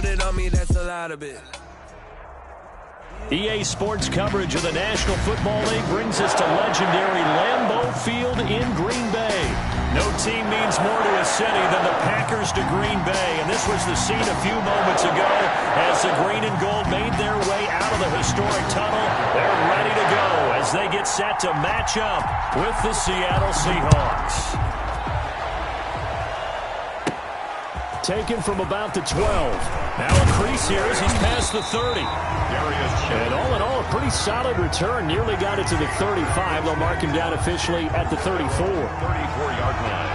put it on me, that's a lot of it. EA Sports coverage of the National Football League brings us to legendary Lambeau Field in Green Bay. No team means more to a city than the Packers to Green Bay, and this was the scene a few moments ago as the green and gold made their way out of the historic tunnel. They're ready to go as they get set to match up with the Seattle Seahawks. Taken from about the 12. Now a crease here as he's past the 30. And all in all, a pretty solid return. Nearly got it to the 35. They'll mark him down officially at the 34. 34-yard line.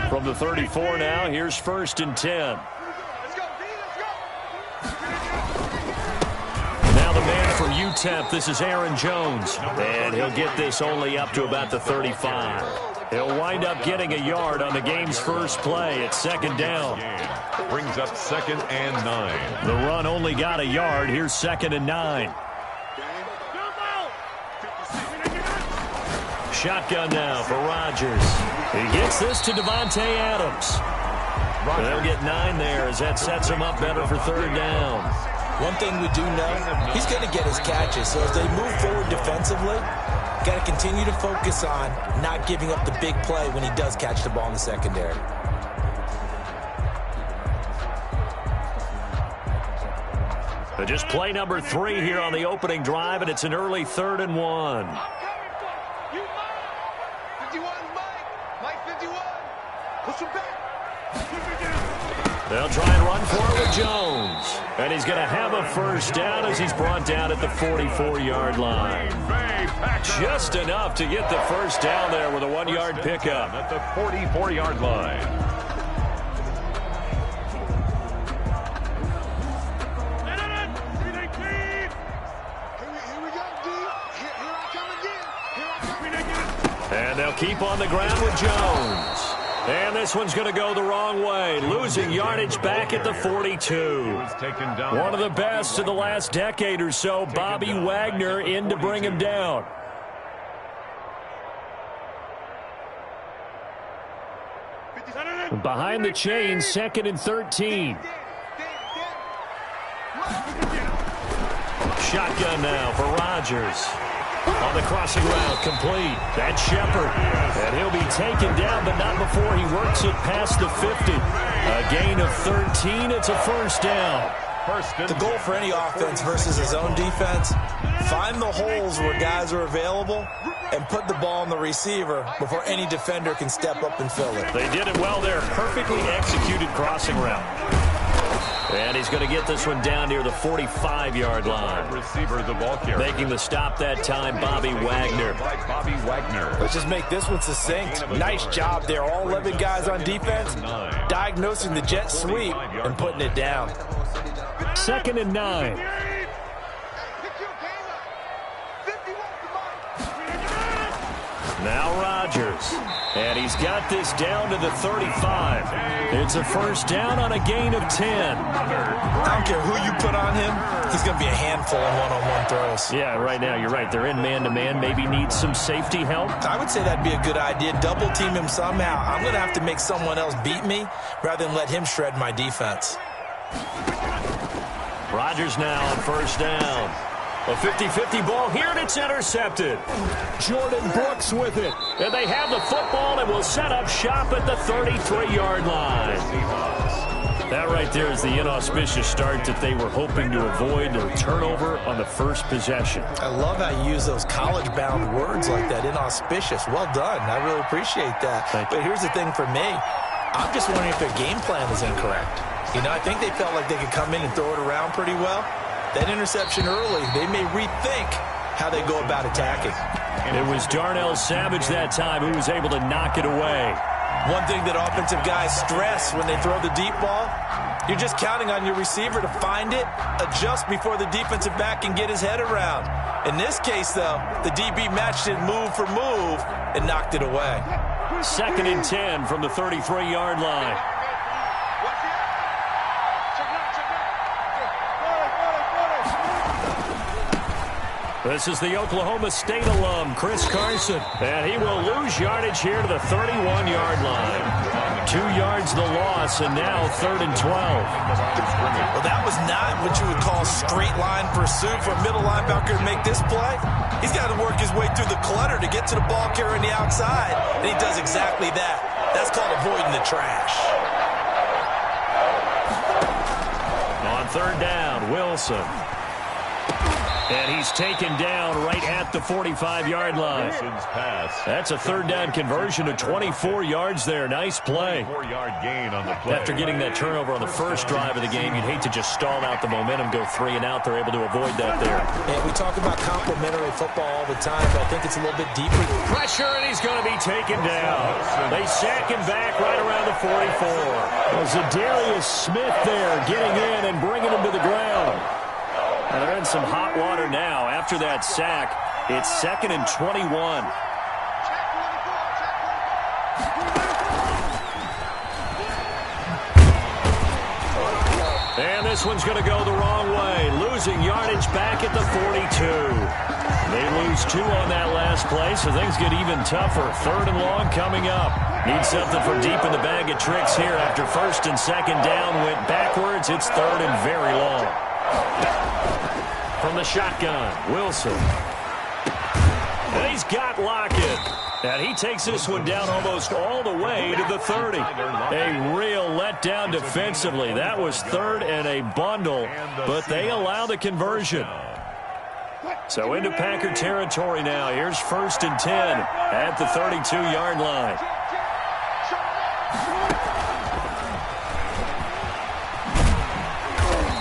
From the 34 now, here's 1st and 10. Now the man from UTEP, this is Aaron Jones. And he'll get this only up to about the 35. He'll wind up getting a yard on the game's first play at 2nd down. Brings up 2nd and 9. The run only got a yard. Here's 2nd and 9. Shotgun now for Rodgers. He gets this to Devontae Adams. They'll get 9 there as that sets him up better for 3rd down. One thing we do know, he's going to get his catches. So as they move forward defensively, got to continue to focus on not giving up the big play when he does catch the ball in the secondary. But just play number 3 here on the opening drive, and it's an early 3rd and 1. They'll try and run for it with Jones. And he's going to have a 1st down as he's brought down at the 44-yard line. Just enough to get the 1st down there with a 1-yard pickup. At the 44-yard line. And they'll keep on the ground with Jones. And this one's going to go the wrong way. Losing yardage back at the 42. One of the best of the last decade or so, Bobby Wagner in to bring him down. Behind the chains, 2nd and 13. Shotgun now for Rodgers. On the crossing route, complete. That's Shepard. And he'll be taken down, but not before he works it past the 50. A gain of 13. It's a 1st down. The goal for any offense versus his own defense, find the holes where guys are available and put the ball on the receiver before any defender can step up and fill it. They did it well there. Perfectly executed crossing route. And he's going to get this one down near the 45-yard line. Receiver, the ball carrier. Making the stop that time, Bobby Wagner. Bobby Wagner. Let's just make this one succinct. Nice job there. All 11 guys on defense, diagnosing the jet sweep and putting it down. 2nd and 9. Now Rodgers. And he's got this down to the 35. It's a 1st down on a gain of 10. I don't care who you put on him. He's going to be a handful in one-on-one throws. Yeah, right now you're right. They're in man-to-man. Maybe needs some safety help. I would say that'd be a good idea. Double team him somehow. I'm going to have to make someone else beat me rather than let him shred my defense. Rodgers now on 1st down. A 50-50 ball here, and it's intercepted. Jordan Brooks with it. And they have the football and will set up shop at the 33-yard line. That right there is the inauspicious start that they were hoping to avoid, the turnover on the first possession. I love how you use those college-bound words like that, inauspicious. Well done. I really appreciate that. But here's the thing for me. I'm just wondering if their game plan is incorrect. You know, I think they felt like they could come in and throw it around pretty well. That interception early, they may rethink how they go about attacking. It was Darnell Savage that time who was able to knock it away. One thing that offensive guys stress when they throw the deep ball, you're just counting on your receiver to find it, adjust before the defensive back can get his head around. In this case, though, the DB matched it move for move and knocked it away. 2nd and 10 from the 33-yard line. This is the Oklahoma State alum, Chris Carson. And he will lose yardage here to the 31-yard line. 2 yards the loss, and now 3rd and 12. Well, that was not what you would call straight line pursuit for a middle linebacker to make this play. He's got to work his way through the clutter to get to the ball carrier on the outside, and he does exactly that. That's called avoiding the trash. On 3rd down, Wilson. And he's taken down right at the 45-yard line. That's a 3rd down conversion to 24 yards there. Nice play. 4-yard gain on the play. After getting that turnover on the first drive of the game, you'd hate to just stall out the momentum, go 3 and out. They're able to avoid that there. And we talk about complementary football all the time, but I think it's a little bit deeper. Pressure, and he's going to be taken down. They sack him back right around the 44. Well, Zadarius Smith there getting in and bringing him to the ground. And they're in some hot water now. After that sack, it's 2nd and 21. And this one's going to go the wrong way. Losing yardage back at the 42. They lose 2 on that last play, so things get even tougher. 3rd and long coming up. Need something from deep in the bag of tricks here. After 1st and 2nd down went backwards, it's 3rd and very long. From the shotgun, Wilson. And he's got Lockett. And he takes this one down almost all the way to the 30. A real letdown defensively. That was 3rd and a bundle, but they allow the conversion. So into Packer territory now. Here's 1st and 10 at the 32-yard line.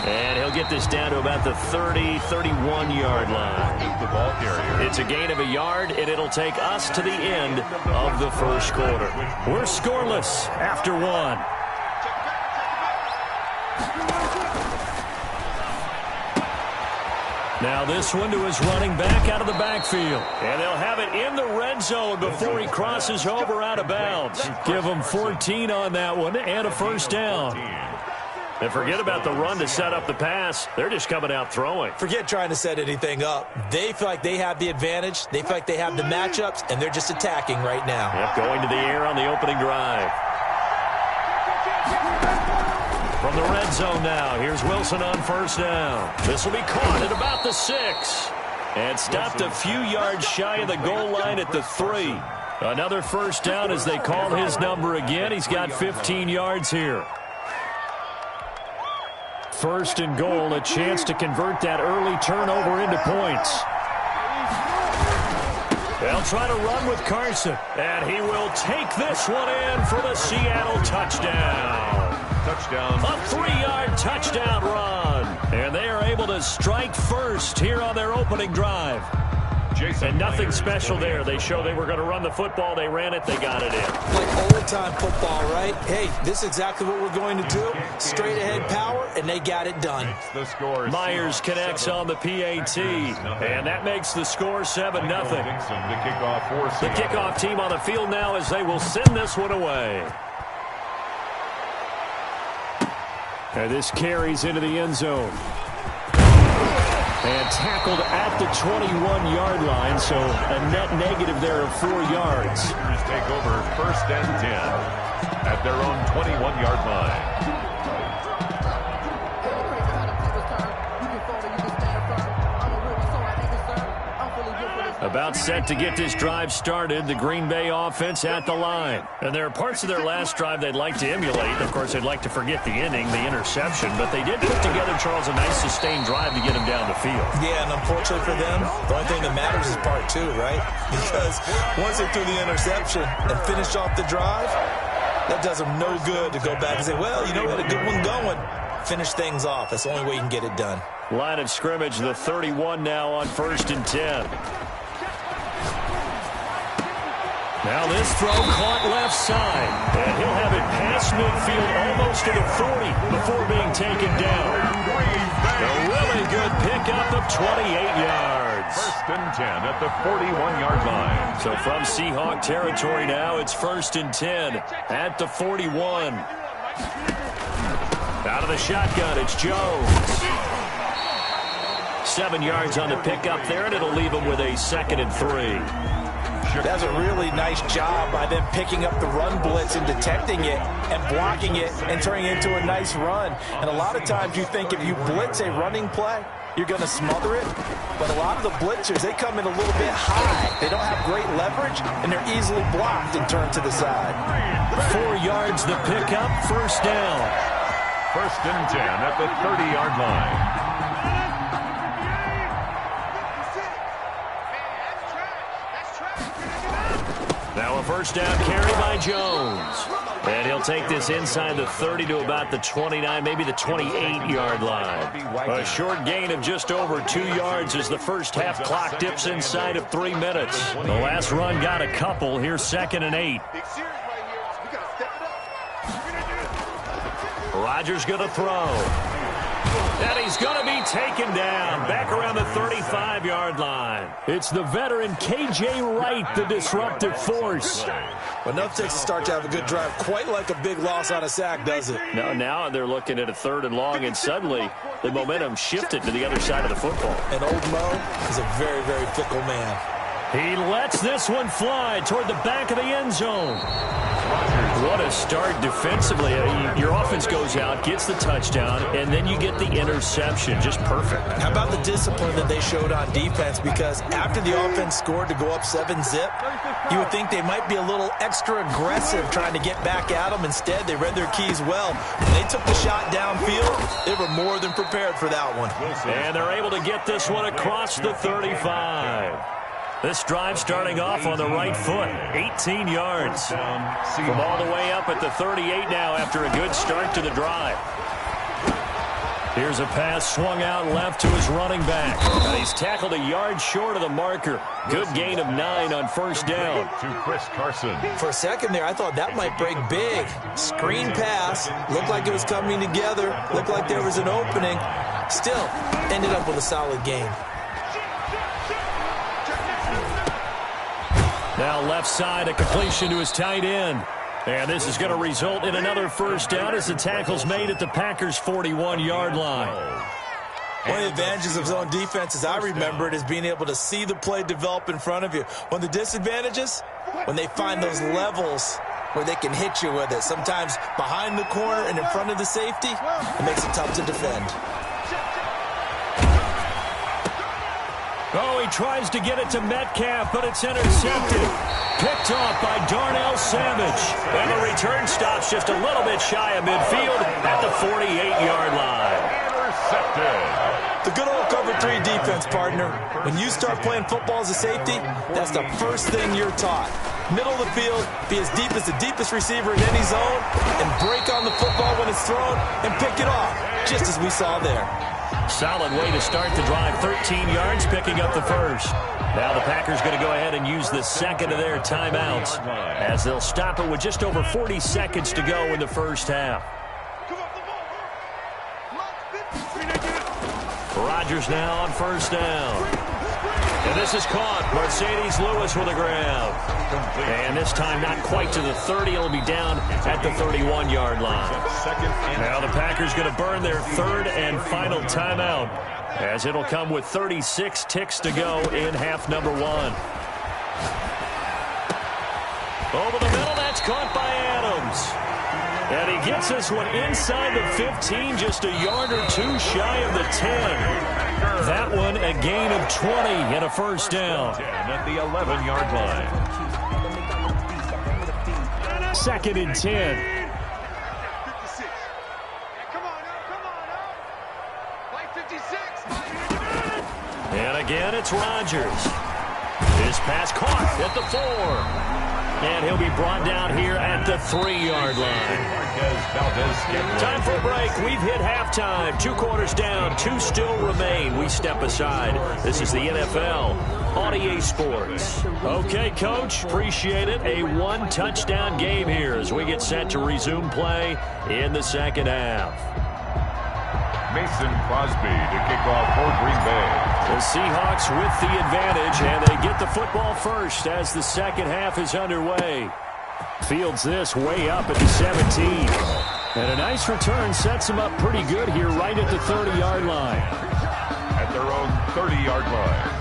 And he'll get this down to about the 30, 31-yard line. The ball carrier. It's a gain of a yard, and it'll take us to the end of the first quarter. We're scoreless after 1. Now this one to his running back out of the backfield. And they'll have it in the red zone before he crosses over out of bounds. Give him 14 on that one and a 1st down. And forget about the run to set up the pass. They're just coming out throwing. Forget trying to set anything up. They feel like they have the advantage. They feel like they have the matchups, and they're just attacking right now. Yep, going to the air on the opening drive. From the red zone now, here's Wilson on 1st down. This will be caught at about the 6. And stopped a few yards shy of the goal line at the 3. Another 1st down as they call his number again. He's got 15 yards here. 1st and goal, a chance to convert that early turnover into points. They'll try to run with Carson, and he will take this one in for the Seattle touchdown. Touchdown. A 3-yard touchdown run, and they are able to strike first here on their opening drive. And nothing special there. They showed they were going to run the football. They ran it. They got it in. Like old-time football, right? Hey, this is exactly what we're going to do. Straight-ahead power, and they got it done. Myers connects on the PAT, and that makes the score 7-0. The kickoff team on the field now as they will send this one away. And this carries into the end zone. And tackled at the 21-yard line, so a net negative there of 4 yards. Take over 1st and 10 at their own 21-yard line. About set to get this drive started, the Green Bay offense at the line. And there are parts of their last drive they'd like to emulate. Of course, they'd like to forget the inning, the interception, but they did put together, Charles, a nice sustained drive to get him down the field. Yeah, and unfortunately for them, the only thing that matters is part 2, right? Because once they threw the interception and finished off the drive, That does him no good to go back and say, well, you know, we had a good one going. Finish things off. That's the only way you can get it done. Line of scrimmage, the 31 now on 1st and 10. Now this throw caught left side. And he'll have it past midfield almost to the 40 before being taken down. A really good pickup of 28 yards. 1st and 10 at the 41-yard line. So from Seahawk territory now, it's 1st and 10 at the 41. Out of the shotgun, it's Jones. 7 yards on the pickup there, and it'll leave him with a 2nd and 3. That's a really nice job by them picking up the run blitz and detecting it and blocking it and turning it into a nice run. And a lot of times you think if you blitz a running play, you're going to smother it. But a lot of the blitzers, they come in a little bit high. They don't have great leverage, and they're easily blocked and turned to the side. 4 yards the pickup, 1st down. 1st and 10 at the 30-yard line. Now a 1st down carry by Jones. And he'll take this inside the 30 to about the 29, maybe the 28-yard line. A short gain of just over 2 yards as the first half clock dips inside of 3 minutes. The last run got a couple. Here's 2nd and 8. Rodgers going to throw. And he's going to be taken down back around the 35-yard line. It's the veteran K.J. Wright, the disruptive force. Well, enough takes to start to have a good drive, quite like a big loss on a sack, does it? No, now they're looking at a 3rd and long, and suddenly the momentum shifted to the other side of the football. And old Mo is a very, very fickle man. He lets this one fly toward the back of the end zone. What a start defensively. Your offense goes out, gets the touchdown, and then you get the interception. Just perfect. How about the discipline that they showed on defense? Because after the offense scored to go up 7-zip, you would think they might be a little extra aggressive trying to get back at them. Instead, they read their keys well. When they took the shot downfield, they were more than prepared for that one. And they're able to get this one across the 35. This drive starting off on the right foot, 18 yards. From all the way up at the 38 now after a good start to the drive. Here's a pass swung out left to his running back. He's tackled a yard short of the marker. Good gain of 9 on 1st down. To Chris Carson. For a second there, I thought that might break big. Screen pass. Looked like it was coming together. Looked like there was an opening. Still, ended up with a solid game. Now left side, a completion to his tight end. And this is going to result in another 1st down as the tackle's made at the Packers' 41-yard line. One of the advantages of zone defense, as I remember it, is being able to see the play develop in front of you. One of the disadvantages, when they find those levels where they can hit you with it. Sometimes behind the corner and in front of the safety, it makes it tough to defend. Oh, he tries to get it to Metcalf, but it's intercepted. Picked off by Darnell Savage. And the return stops just a little bit shy of midfield at the 48-yard line. Intercepted. The good old cover 3 defense, partner. When you start playing football as a safety, that's the first thing you're taught. Middle of the field, be as deep as the deepest receiver in any zone, and break on the football when it's thrown, and pick it off, just as we saw there. Solid way to start the drive, 13 yards, picking up the 1st. Now the Packers going to go ahead and use the 2nd of their timeouts as they'll stop it with just over 40 seconds to go in the 1st half. Rodgers now on 1st down. And this is caught. Mercedes Lewis with a grab. And this time not quite to the 30. It'll be down at the 31-yard line. Now the Packers going to burn their 3rd and final timeout as it'll come with 36 ticks to go in half number 1. Over the middle, that's caught by Adams. And he gets this one inside the 15, just a yard or 2 shy of the 10. That one a gain of 20 and a 1st down. At the 11-yard line. 2nd and 10. And again, it's Rodgers. His pass caught at the 4. And he'll be brought down here at the 3-yard line. Time for a break. We've hit halftime. 2 quarters down. 2 still remain. We step aside. This is the NFL on EA Sports. Okay, Coach. Appreciate it. A 1-touchdown game here as we get set to resume play in the second half. Mason Crosby to kick off for Green Bay. The Seahawks with the advantage, and they get the football first as the second half is underway. Fields this way up at the 17. And a nice return sets him up pretty good here right at the 30-yard line. At their own 30-yard line.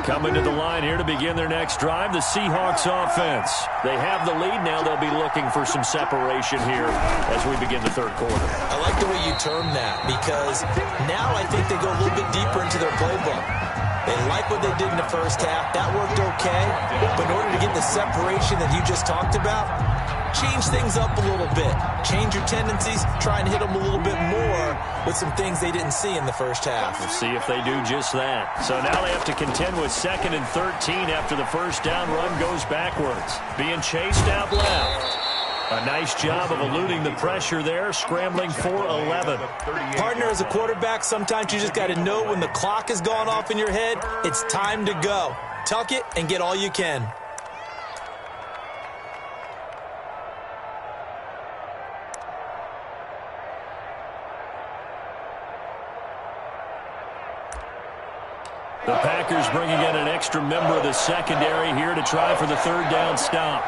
Coming to the line here to begin their next drive, the Seahawks offense. They have the lead now. They'll be looking for some separation here as we begin the third quarter. I like the way you term that because now I think they go a little bit deeper into their playbook. They like what they did in the first half. That worked okay. But in order to get the separation that you just talked about, change things up a little bit. Change your tendencies. Try and hit them a little bit more with some things they didn't see in the first half. We'll see if they do just that. So now they have to contend with 2nd and 13 after the first down run goes backwards. Being chased out left. A nice job of eluding the pressure there, scrambling for 11. Partner, as a quarterback, sometimes you just got to know when the clock has gone off in your head, it's time to go. Tuck it and get all you can. The Packers bringing in an extra member of the secondary here to try for the third down stop.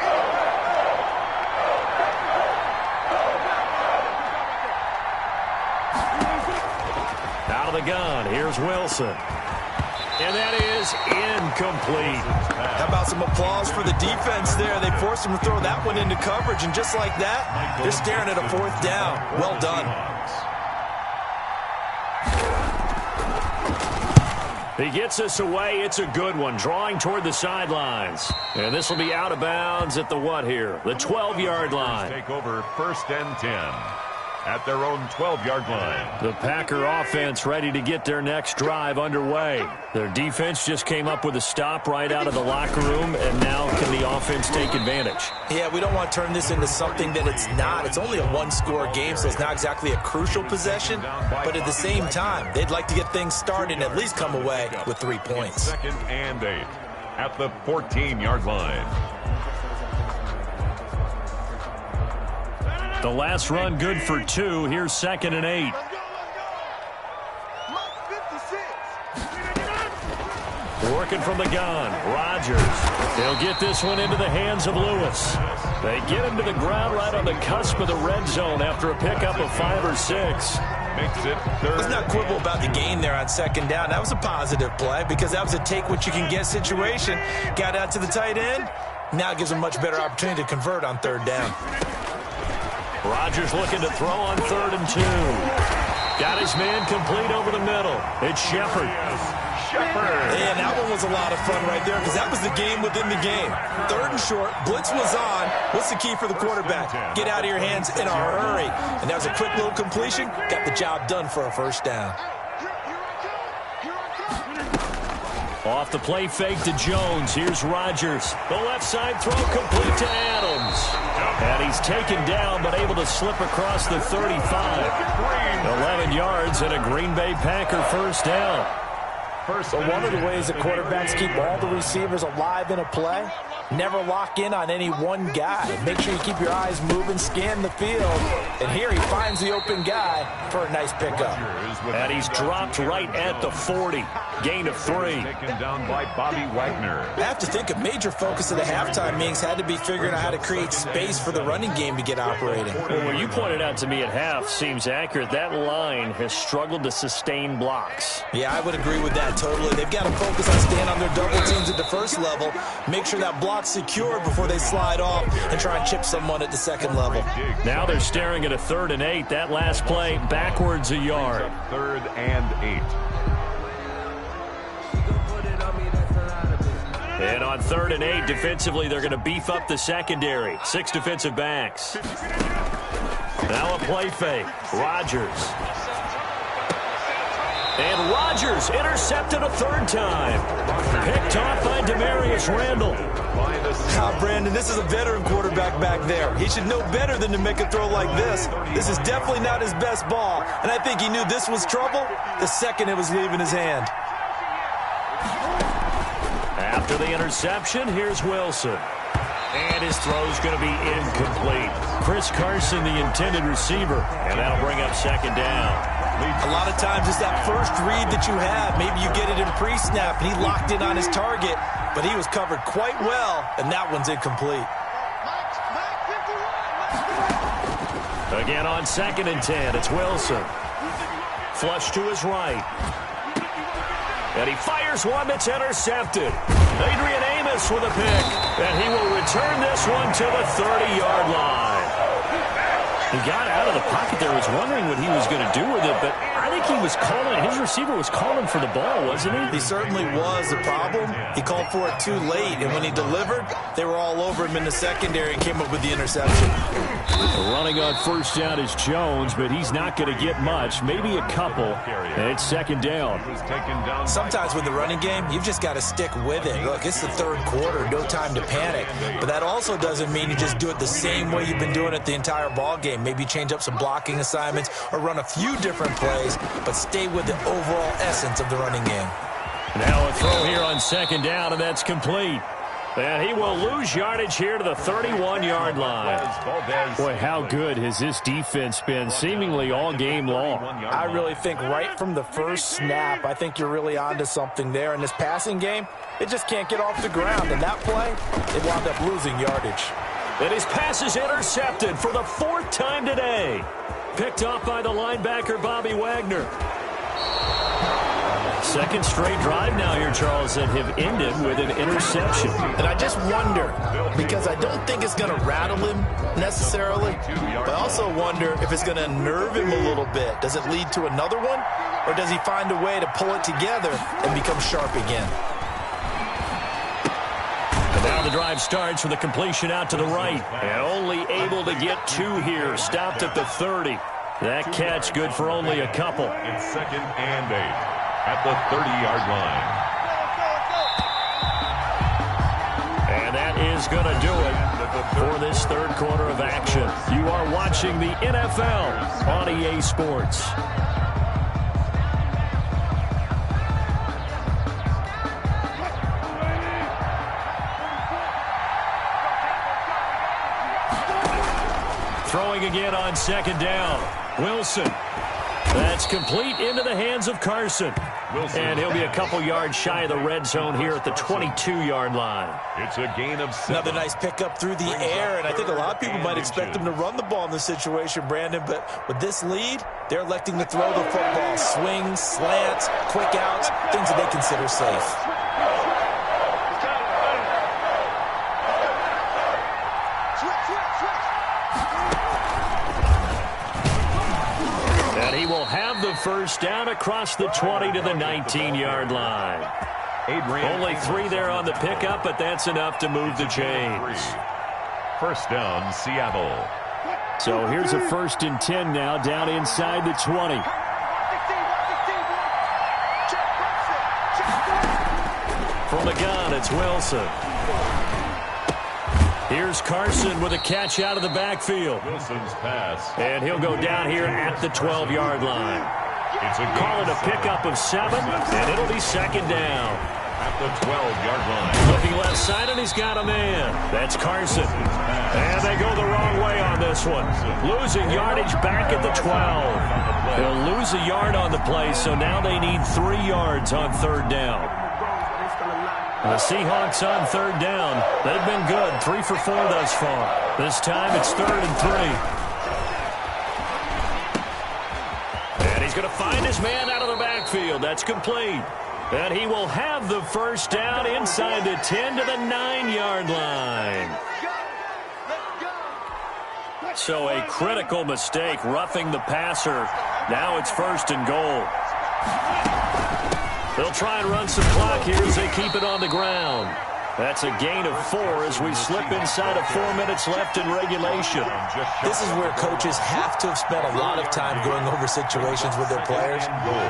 Out of the gun, here's Wilson. And that is incomplete. How about some applause for the defense there? They forced him to throw that one into coverage, and just like that, they're staring at a 4th down. Well done. He gets us away. It's a good one. Drawing toward the sidelines. And this will be out of bounds at the what here? The 12-yard line. Take over 1st and 10 at their own 12-yard line. The Packer offense ready to get their next drive underway. Their defense just came up with a stop right out of the locker room, and now can the offense take advantage? Yeah, we don't want to turn this into something that it's not. It's only a 1-score game, so it's not exactly a crucial possession. But at the same time, they'd like to get things started and at least come away with 3 points. 2nd and 8 at the 14-yard line. The last run good for 2. Here's 2nd and 8. Working from the gun. Rodgers. They'll get this one into the hands of Lewis. They get him to the ground right on the cusp of the red zone after a pickup of 5 or 6. Makes it 3rd. Let's not quibble about the gain there on 2nd down. That was a positive play because that was a take-what-you-can-get situation. Got out to the tight end. Now it gives them a much better opportunity to convert on 3rd down. Rodgers looking to throw on 3rd and 2. Got his man complete over the middle. It's Shepard. And that one was a lot of fun right there because that was the game within the game. 3rd and short. Blitz was on. What's the key for the quarterback? Get out of your hands in a hurry. And that was a quick little completion. Got the job done for a 1st down. Off the play fake to Jones. Here's Rodgers. The left side throw complete to Adams. And he's taken down but able to slip across the 35. 11 yards and a Green Bay Packer 1st down. So one of the ways that quarterbacks keep all the receivers alive in a play, never lock in on any one guy. Make sure you keep your eyes moving, scan the field. And here he finds the open guy for a nice pickup. And he's dropped right at the 40. Gain of 3. Taken down by Bobby Wagner. I have to think a major focus of the halftime meetings had to be figuring out how to create space for the running game to get operating. Well, what you pointed out to me at half seems accurate. That line has struggled to sustain blocks. Yeah, I would agree with that totally. They've got to focus on staying on their double teams at the first level, make sure that block's secure before they slide off and try and chip someone at the second level. Now they're staring at a 3rd and 8. That last play backwards a yard. 3rd and 8. And on 3rd and 8, defensively, they're going to beef up the secondary. 6 defensive backs. Now a play fake. Rodgers. And Rodgers intercepted a third time. Picked off by Demarius Randall. Now, Brandon, this is a veteran quarterback back there. He should know better than to make a throw like this. This is definitely not his best ball, and I think he knew this was trouble the second it was leaving his hand. After the interception, here's Wilson. And his throw's going to be incomplete. Chris Carson, the intended receiver, and that'll bring up second down. A lot of times it's that first read that you have. Maybe you get it in pre-snap, and he locked in on his target, but he was covered quite well, and that one's incomplete. Again on 2nd and 10, it's Wilson. Flush to his right. And he fires one that's intercepted. Adrian Amos with a pick, and he will return this one to the 30-yard line. He got out of the pocket there, was wondering what he was going to do with it, but I think he was calling, his receiver was calling for the ball, wasn't he? He certainly was. The problem, he called for it too late, and when he delivered, they were all over him in the secondary and came up with the interception. Running on first down is Jones, but he's not going to get much, maybe a couple, and it's second down. Sometimes with the running game, you've just got to stick with it. Look, it's the third quarter, no time to panic, but that also doesn't mean you just do it the same way you've been doing it the entire ball game. Maybe change up some blocking assignments or run a few different plays, but stay with the overall essence of the running game. Now a throw here on second down, and that's complete. And he will lose yardage here to the 31-yard line. Boy, how good has this defense been seemingly all game long? I really think right from the first snap, I think you're really onto something there. In this passing game, they just can't get off the ground. And that play, they wound up losing yardage. And his pass is intercepted for the 4th time today. Picked off by the linebacker, Bobby Wagner. Second straight drive now here, Charles, that have ended with an interception. And I just wonder, because I don't think it's going to rattle him necessarily, but I also wonder if it's going to nerve him a little bit. Does it lead to another one, or does he find a way to pull it together and become sharp again? Now the drive starts with a completion out to the right. And only able to get 2 here. Stopped at the 30. That catch good for only a couple. It's 2nd and 8 at the 30-yard line. And that is going to do it for this third quarter of action. You are watching the NFL on EA Sports. Throwing again on second down. Wilson. That's complete into the hands of Carson. And he'll be a couple yards shy of the red zone here at the 22-yard line. It's a gain of 7. Another nice pickup through the air, and I think a lot of people might expect him to run the ball in this situation, Brandon, but with this lead, they're electing to throw the football. Swings, slants, quick outs, things that they consider safe. He will have the first down across the 20 to the 19-yard line. Only 3 there on the pickup, but that's enough to move the chains. First down, Seattle. So here's a 1st and 10 now, down inside the 20. From the gun, it's Wilson. Here's Carson with a catch out of the backfield. Wilson's pass. And he'll go down here at the 12-yard line. Call it a pickup of 7, and it'll be second down. At the 12-yard line. Looking left side, and he's got a man. That's Carson. And they go the wrong way on this one. Losing yardage back at the 12. They'll lose a yard on the play, so now they need 3 yards on 3rd down. The Seahawks on 3rd down. They've been good, 3 for 4 thus far. This time it's 3rd and 3. And he's going to find his man out of the backfield. That's complete. And he will have the first down inside the 10 to the 9-yard line. So a critical mistake, roughing the passer. Now it's 1st and goal. They'll try and run some clock here as they keep it on the ground. That's a gain of 4 as we slip inside of 4 minutes left in regulation. This is where coaches have to have spent a lot of time going over situations with their players,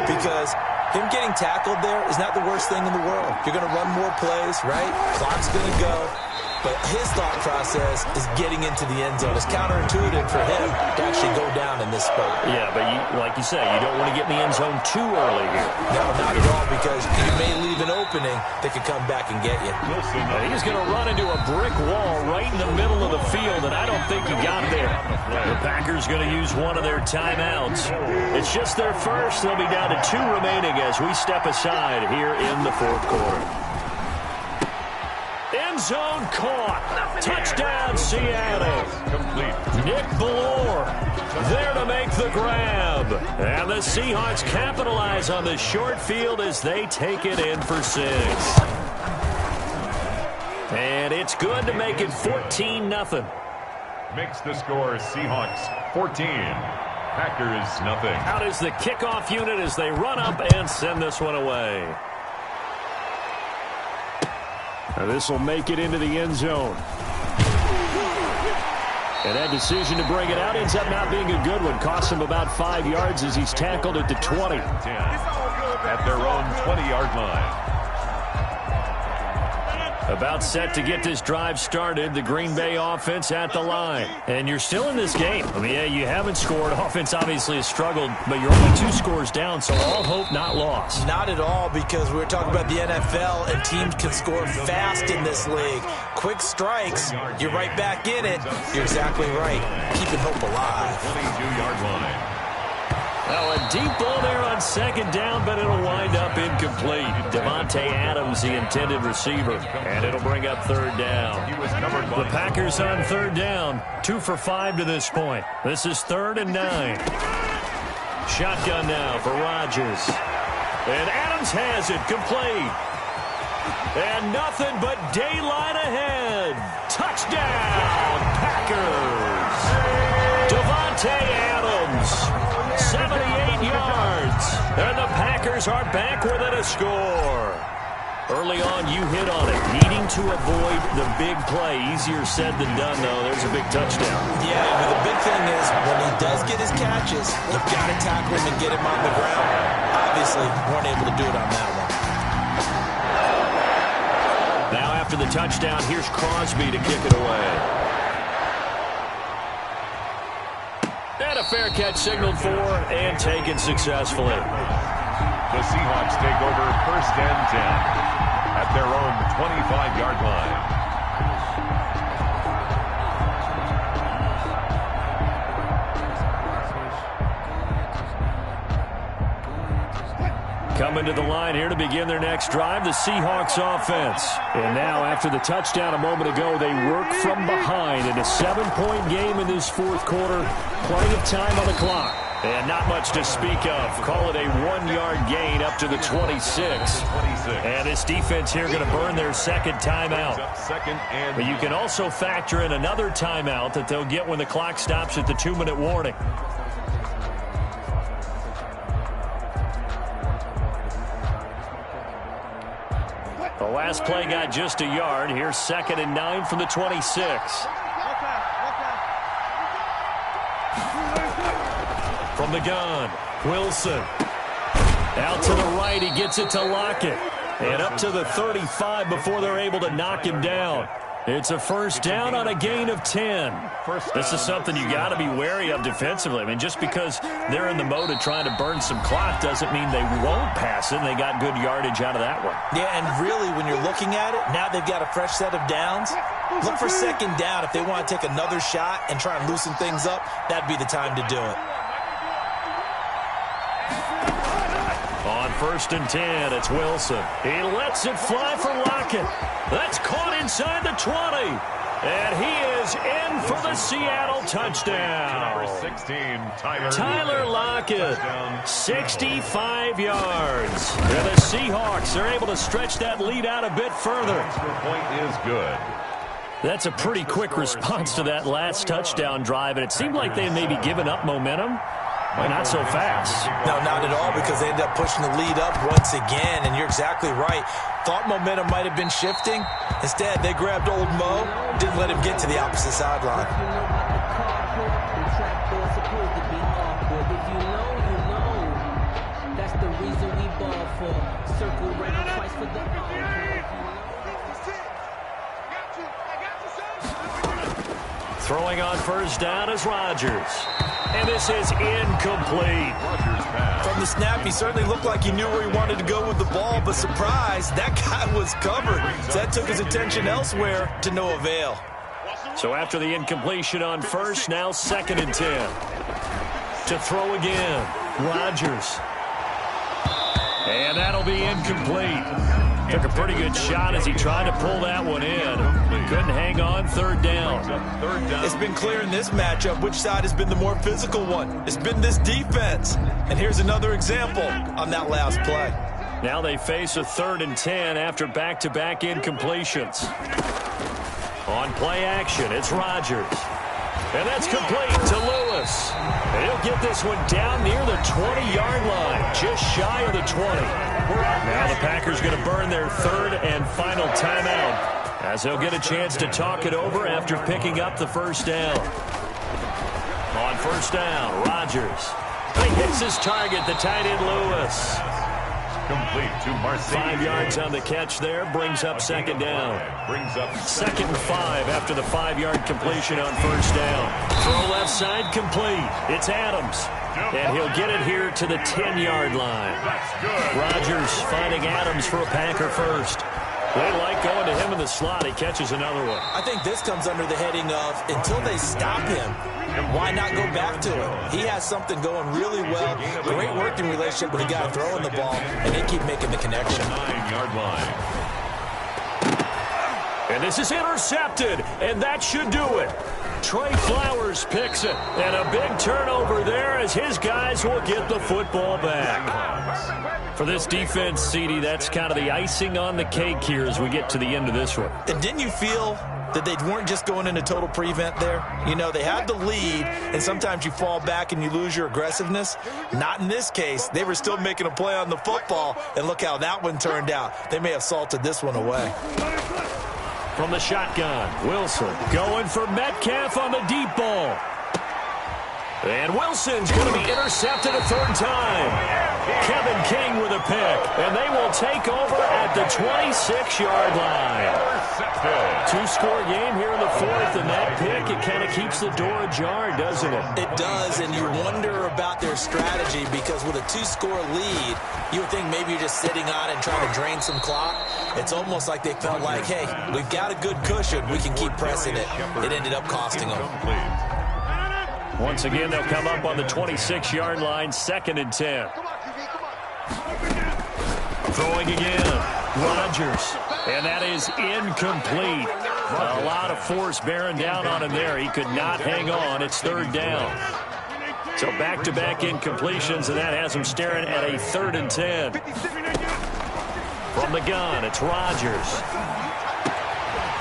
because him getting tackled there is not the worst thing in the world. You're going to run more plays, right? Clock's going to go. But his thought process is getting into the end zone. It's counterintuitive for him to actually go down in this spot. Yeah, but like you say, you don't want to get in the end zone too early here. No, not at all, because you may leave an opening that could come back and get you. And he's going to run into a brick wall right in the middle of the field, and I don't think he got there. The Packers going to use one of their timeouts. It's just their first. They'll be down to 2 remaining as we step aside here in the 4th quarter. End zone caught. Touchdown, Seattle. Nick Ballore there to make the grab. And the Seahawks capitalize on the short field as they take it in for 6. And it's good to make it 14-0. Makes the score Seahawks 14. Packers nothing. Out is the kickoff unit as they run up and send this one away. This will make it into the end zone. And that decision to bring it out ends up not being a good one. Costs him about 5 yards as he's tackled at the 20. At their own 20-yard line. About set to get this drive started. The Green Bay offense at the line. And you're still in this game. I mean, yeah, you haven't scored. Offense obviously has struggled, but you're only 2 scores down, so all hope not lost. Not at all, because we were talking about the NFL, and teams can score fast in this league. Quick strikes, you're right back in it. You're exactly right. Keeping hope alive. 22-yard line. Well, a deep ball there on 2nd down, but it'll wind up incomplete. Davante Adams, the intended receiver, and it'll bring up 3rd down. The Packers on 3rd down, 2 for 5 to this point. This is 3rd and 9. Shotgun now for Rodgers. And Adams has it complete. And nothing but daylight ahead. Touchdown, Packers. Davante Adams. 78 yards, and the Packers are back within a score. Early on, you hit on it, needing to avoid the big play. Easier said than done, though. There's a big touchdown. Yeah, but the big thing is, when he does get his catches, you've got to tackle him and get him on the ground. Obviously, weren't able to do it on that one. Now, after the touchdown, here's Crosby to kick it away. And a fair catch signaled for and taken successfully. The Seahawks take over 1st and 10 at their own 25-yard line. Coming to the line here to begin their next drive, the Seahawks offense. And now, after the touchdown a moment ago, they work from behind in a 7-point game in this 4th quarter. Plenty of time on the clock. And not much to speak of. Call it a 1-yard gain up to the 26. And this defense here going to burn their 2nd timeout. But you can also factor in another timeout that they'll get when the clock stops at the 2-minute warning. The last play got just a yard. Here's 2nd and 9 from the 26. From the gun, Wilson. Out to the right, he gets it to Lockett. And up to the 35 before they're able to knock him down. It's a 1st down on a gain of 10. This is something you got to be wary of defensively. I mean, just because they're in the mode of trying to burn some clock doesn't mean they won't pass it, and they got good yardage out of that one. Yeah, and really, when you're looking at it, now they've got a fresh set of downs. Look for 2nd down. If they want to take another shot and try and loosen things up, that'd be the time to do it. On 1st and 10, it's Wilson. He lets it fly for Lockett. That's caught inside the 20. And he is in for the Seattle touchdown. Number 16, Tyler Lockett, 65 yards. And the Seahawks are able to stretch that lead out a bit further. Extra point is good. That's a pretty quick response to that last touchdown drive, and it seemed like they had maybe given up momentum. But not so fast. No, not at all, because they ended up pushing the lead up once again, and you're exactly right. Thought momentum might have been shifting, Instead, they grabbed old Mo, didn't let him get to the opposite sideline. That's the reason we ball for. Circle round twice for the Throwing on first down is Rodgers. And this is incomplete. From the snap, he certainly looked like he knew where he wanted to go with the ball, but surprise, that guy was covered. So that took his attention elsewhere to no avail. So after the incompletion on first, now 2nd and 10. To throw again, Rodgers. And that'll be incomplete. Took a pretty good shot as he tried to pull that one in. Couldn't hang on, 3rd down. It's been clear in this matchup which side has been the more physical one. It's been this defense. And here's another example on that last play. Now they face a 3rd and 10 after back-to-back incompletions. On play action, it's Rodgers. And that's complete to Lewis. And he'll get this one down near the 20-yard line, just shy of the 20. Now the Packers going to burn their 3rd and final timeout as they'll get a chance to talk it over after picking up the first down. On first down, Rodgers. He hits his target, the tight end Lewis. Complete to Marseille. 5 yards on the catch there, brings up 2nd down. 2nd and 5 after the 5-yard completion on first down. Throw left side complete. It's Adams. And he'll get it here to the 10-yard line. Rodgers finding Adams for a Packer first. They like going to him in the slot. He catches another one. I think this comes under the heading of until they stop him, why not go back to it? He has something going really well. Great working relationship with the guy throwing the ball, and they keep making the connection. 9-yard line. And this is intercepted, and that should do it. Trey Flowers picks it, and a big turnover there as his guys will get the football back. For this defense, CD, that's kind of the icing on the cake here as we get to the end of this one. And didn't you feel that they weren't just going into total prevent there? You know, they had the lead, and sometimes you fall back and you lose your aggressiveness. Not in this case. They were still making a play on the football, and look how that one turned out. They may have salted this one away. From the shotgun, Wilson going for Metcalf on the deep ball. And Wilson's going to be intercepted a 3rd time. Kevin King with a pick, and they will take over at the 26-yard line. 2-score game here in the 4th, and that pick, it kind of keeps the door ajar, doesn't it? It does, and you wonder about their strategy because with a 2-score lead, you would think maybe you're just sitting on it and trying to drain some clock. It's almost like they felt like, hey, we've got a good cushion. We can keep pressing it. It ended up costing them. Once again, they'll come up on the 26-yard line, 2nd and 10. Throwing again, Rodgers. And that is incomplete. A lot of force bearing down on him there. He could not hang on. It's 3rd down. So back-to-back incompletions, and that has him staring at a 3rd and 10. From the gun, it's Rodgers.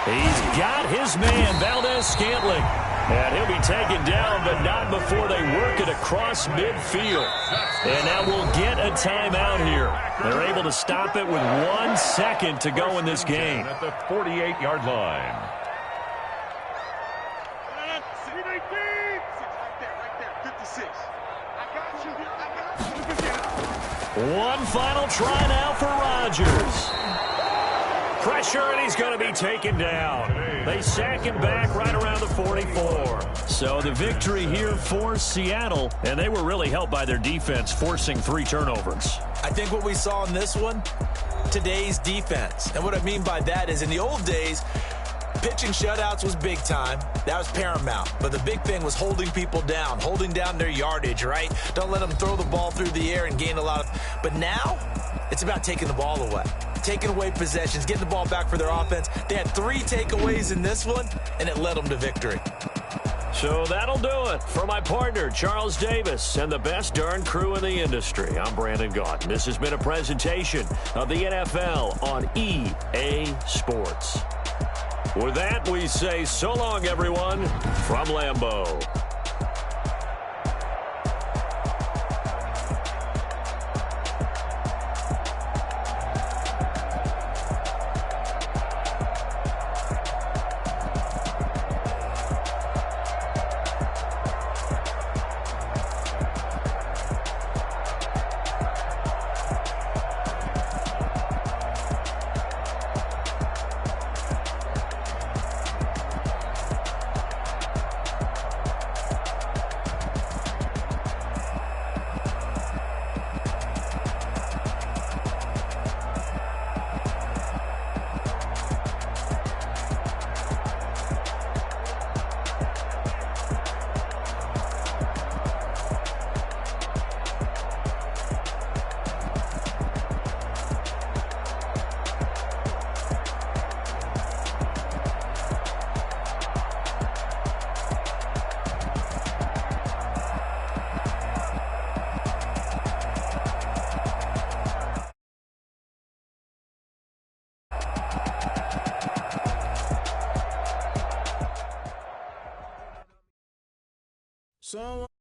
He's got his man, Valdez-Scantling. And he'll be taken down, but not before they work it across midfield. And now we'll get a timeout here. They're able to stop it with 1 second to go in this game. At the 48-yard line. One final try now for Rodgers. Pressure, and he's going to be taken down. They sack him back right around the 44. So the victory here for Seattle, and they were really helped by their defense, forcing 3 turnovers. I think what we saw in this one, today's defense. And what I mean by that is in the old days, pitching shutouts was big time. That was paramount. But the big thing was holding people down, holding down their yardage, right? Don't let them throw the ball through the air and gain a lot of... But now, it's about taking the ball away. Taking away possessions, getting the ball back for their offense. They had 3 takeaways in this one, and it led them to victory. So that'll do it. For my partner, Charles Davis, and the best darn crew in the industry, I'm Brandon Gaudin. This has been a presentation of the NFL on EA Sports. With that, we say so long, everyone, from Lambeau. Someone